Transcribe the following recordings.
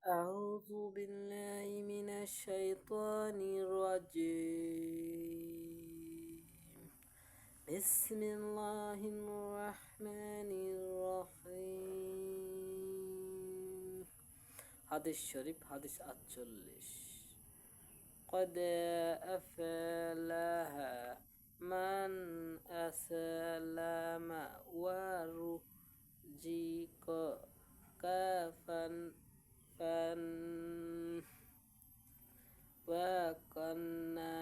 أعوذ بالله من الشيطان الرجيم بسم الله الرحمن الرحيم হাদিস শরীফ হাদিস 48 قد أفلح من أسلم ورزق وكنا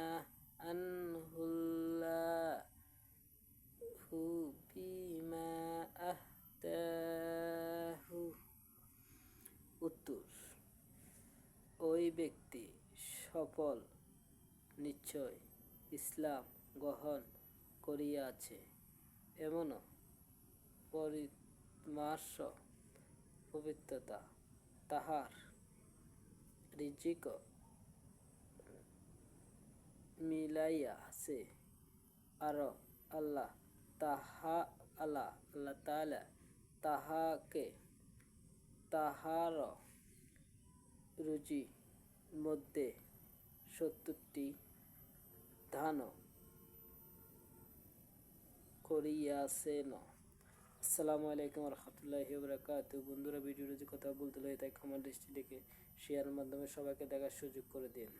عنه الله بما أهداه উত্তর ওই ব্যক্তি সফল নিশ্চয় ইসলাম গ্রহণ করিয়াছে এমন পরামর্শ পবিত্রতা তাহার রিজিক মিলাইয়াছে আর আল্লাহ তাআলা তাহাকে তাহার রুজির মধ্যে 70টি দান করিয়াছেন। আসসালামু আলাইকুম রহমতুল্লাহি ওয়া বারাকাতুহু। বন্ধুরা, ভিডিওটি যে কথা বলতে লাগে তাই ক্ষমার দৃষ্টি রেখে শেয়ারের মাধ্যমে সবাইকে দেখার সুযোগ করে দিন।